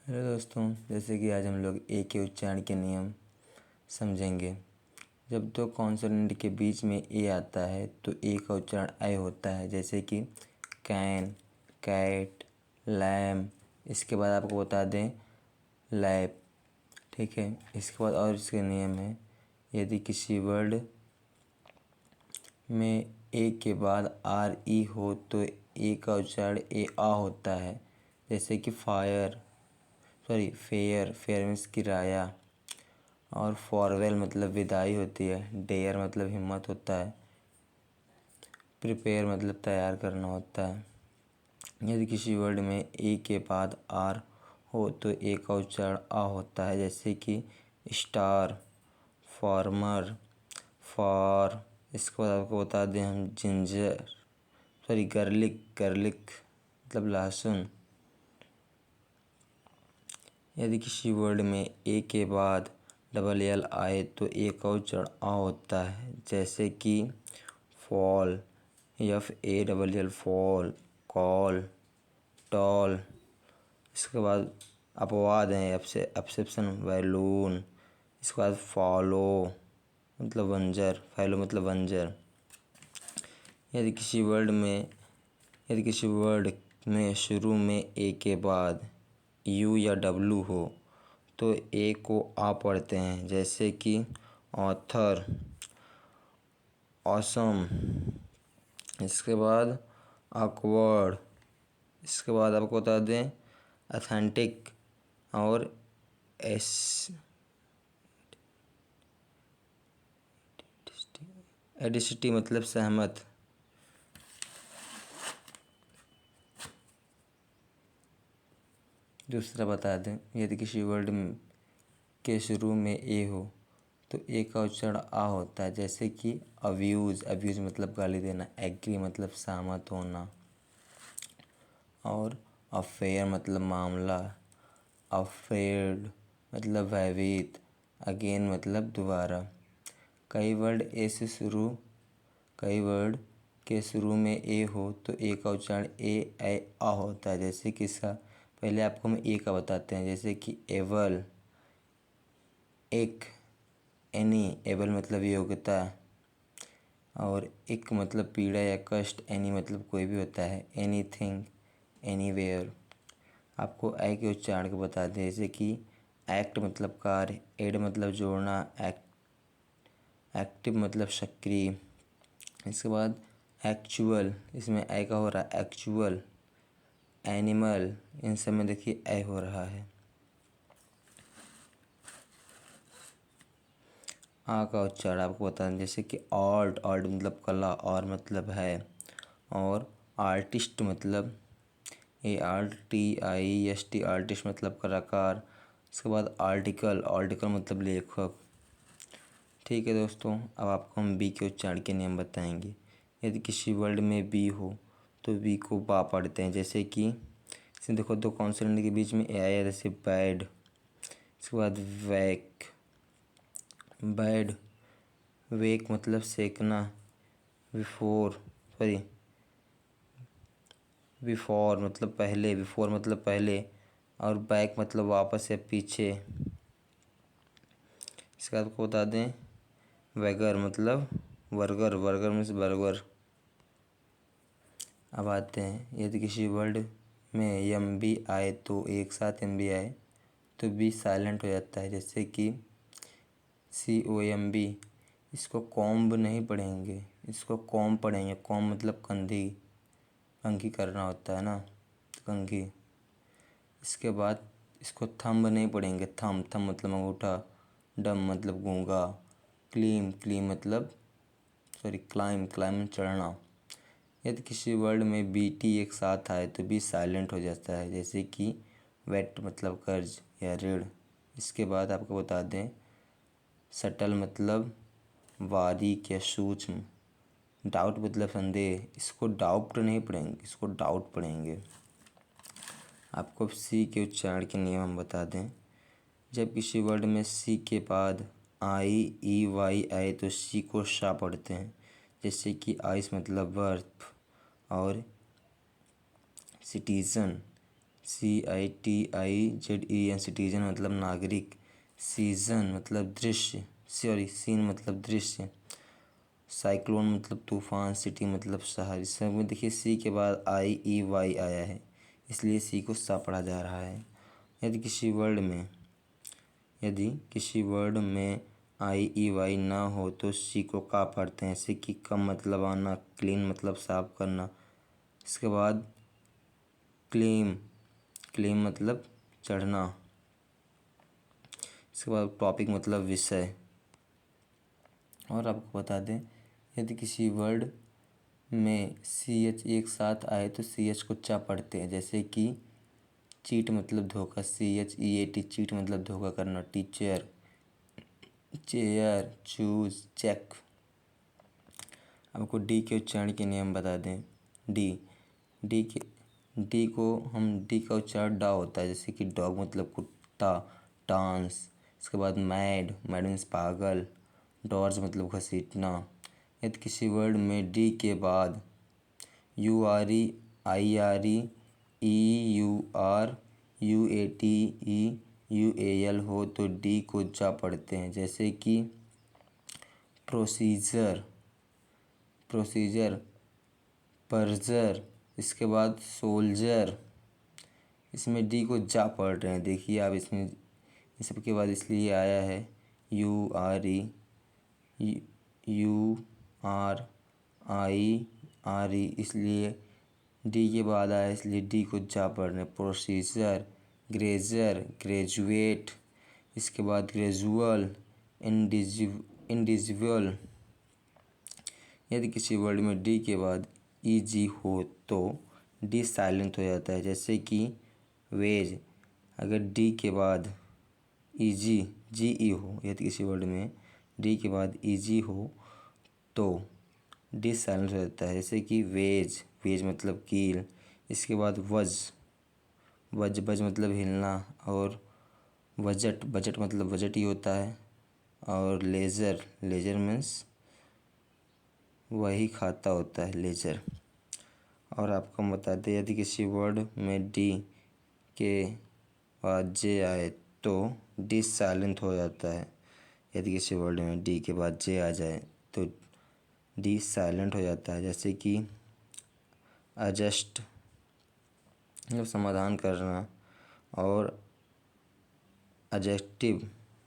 Hello दोस्तों, जैसे कि आज हम लोग ए के उच्चारण के नियम समझेंगे। जब दो कॉन्सोनेंट के बीच में ए आता है तो ए का उच्चारण ऐ होता है, जैसे कि कैन, कैट, लैम। इसके बाद आपको बता दें लैप। ठीक है, इसके बाद और इसके नियम है। यदि किसी वर्ड में ए के बाद आर ई हो तो ए का उच्चारण ए आ होता है, जैसे कि फेयर, फेयर मीन्स किराया। और फॉरवेल मतलब विदाई होती है। डेयर मतलब हिम्मत होता है। प्रिपेयर मतलब तैयार करना होता है। यदि किसी वर्ड में ए के बाद आर हो तो ए का उच्चारण आ होता है, जैसे कि स्टार, फार्मर, फॉर। इसके बाद आपको बता दें हम गर्लिक, गर्लिक मतलब लहसुन। यदि किसी वर्ड में ए के बाद डबल एल आए तो ए का उच्चारण आ होता है, जैसे कि fall, FALL, fall, call, tall. इसके बाद अपवाद हैं, एक्सेप्शन, बैलून। इसके बाद फॉलो मतलब बंजर, फैलो मतलब बंजर। यदि किसी वर्ड में शुरू में ए के बाद यू या डब्लू हो तो ए को आ पढ़ते हैं, जैसे कि ऑथर, ऑसम। इसके बाद awkward। इसके बाद आपको बता दें ऑथेंटिक और एडिसिटी मतलब सहमत। दूसरा बता दें, यदि किसी वर्ड के शुरू में ए हो तो ए का उच्चारण आ होता है, जैसे कि अब्यूज़, अब्यूज़ मतलब गाली देना। एग्री मतलब सहमत होना। और अफेयर मतलब मामला। अफेयर्ड मतलब भयभीत। अगेन मतलब दोबारा। कई वर्ड के शुरू में ए हो तो ए का उच्चारण ए आ होता है, जैसे कि इसका पहले आपको हम ए का बताते हैं, जैसे कि एबल, एक, एनी। एबल मतलब योग्यता। और एक मतलब पीड़ा या कष्ट। एनी मतलब कोई भी होता है। Anything, anywhere. आपको ऐ के उच्चारण को बता दें, जैसे कि एक्ट मतलब कार्य, एड मतलब जोड़ना, एक्टिव मतलब सक्रिय। इसके बाद एक्चुअल, इसमें ऐ का हो रहा है एक्चुअल। एनिमल, इन सब में देखिए ऐ हो रहा है। आ का उच्चारण आपको बता दें, जैसे कि आर्ट, आर्ट मतलब कला, और मतलब है। और आर्टिस्ट मतलब ARTIST, आर्टिस्ट मतलब कलाकार। इसके बाद आर्टिकल, आर्टिकल मतलब लेखक। ठीक है दोस्तों, अब आपको हम बी के उच्चारण के नियम बताएंगे। यदि किसी वर्ड में बी हो तो बी को बा पढ़ते हैं, जैसे कि इसमें देखो दो कॉन्सोनेंट के बीच में ए आया, जैसे बैड। इसके बाद बैड, वेक मतलब सेकना। बिफोर मतलब पहले, बिफोर मतलब पहले। और बैक मतलब वापस या पीछे। इसका आपको बता दें वैगर मतलब बर्गर, बर्गर मीन्स बर्गर। अब आते हैं, यदि किसी वर्ड में यम बी आए तो एक साथ एम बी आए तो बी साइलेंट हो जाता है, जैसे कि COMB। इसको कॉम्ब नहीं पढ़ेंगे, इसको कॉम्ब पढ़ेंगे। कॉम्ब मतलब कंघी करना होता है ना, कंघी। इसके बाद इसको थंब नहीं पढ़ेंगे, थंब मतलब अंगूठा। डम मतलब गूंगा। क्लीम मतलब क्लाइम चढ़ना। यदि किसी वर्ड में BT एक साथ आए तो बी साइलेंट हो जाता है, जैसे कि वेट मतलब कर्ज या ऋण। इसके बाद आपको बता दें सटल मतलब बारीक या सूक्ष्म। डाउट मतलब संदेह। इसको डाउट नहीं पढ़ेंगे, इसको डाउट पढ़ेंगे। आपको सी के उच्चारण के नियम हम बता दें। जब किसी वर्ड में सी के बाद IEY आए तो सी को शा पढ़ते हैं, जैसे कि आइस मतलब बर्फ। और सिटीज़न, CITIZEN सिटीजन मतलब नागरिक। सीजन मतलब दृश्य, सीन मतलब दृश्य। साइक्लोन मतलब तूफान। सिटी मतलब शहर। इस सब में देखिए सी के बाद IEY आया है, इसलिए सी को सा पढ़ा जा रहा है। यदि किसी वर्ड में IEY ना हो तो सी को का पढ़ते हैं, जैसे कि कम मतलब आना, क्लीन मतलब साफ करना। इसके बाद क्लेम मतलब चढ़ना। इसके बाद टॉपिक मतलब विषय। और आपको बता दें, यदि किसी वर्ड में CH एक साथ आए तो CH को चा पढ़ते हैं, जैसे कि चीट मतलब धोखा। CHEAT चीट मतलब धोखा करना। Teacher, chair, choose, check. आपको डी के उच्चारण के नियम बता दें। डी का उच्चारण डा होता है, जैसे कि डॉग मतलब कुत्ता। डांस। इसके बाद मैड मीन्स पागल। डॉर्स मतलब घसीटना। यदि किसी वर्ड में डी के बाद URE, IRE, EUR, UATE, UAL हो तो डी को जा पढ़ते हैं, जैसे कि प्रोसीजर, पर्जर। इसके बाद सोल्जर। इसमें डी को जा पढ़ रहे हैं, देखिए आप इसमें इस सब के बाद इसलिए आया है URE, URIRE, इसलिए डी के बाद आया, इसलिए डी को जा पढ़ रहे हैं। Procedure, grazer, graduate. इसके बाद ग्रेजुअल, इंडिविजुअल। यदि किसी वर्ड में डी के बाद EG हो तो डी साइलेंट हो जाता है, जैसे कि वेज। अगर डी के बाद GE हो, यदि किसी वर्ड में डी के बाद EG हो तो डी साइलेंट हो जाता है, जैसे कि वेज मतलब कील। इसके बाद वज मतलब हिलना। और बजट मतलब बजट ही होता है। और लेज़र मीन्स वही खाता होता है, लेज़र। और आपको बता दें, यदि किसी वर्ड में डी के बाद जे आए तो डी साइलेंट हो जाता है। यदि किसी वर्ड में डी के बाद जे आ जाए तो डी साइलेंट हो जाता है, जैसे कि एडजस्ट मतलब समाधान करना। और एडजेक्टिव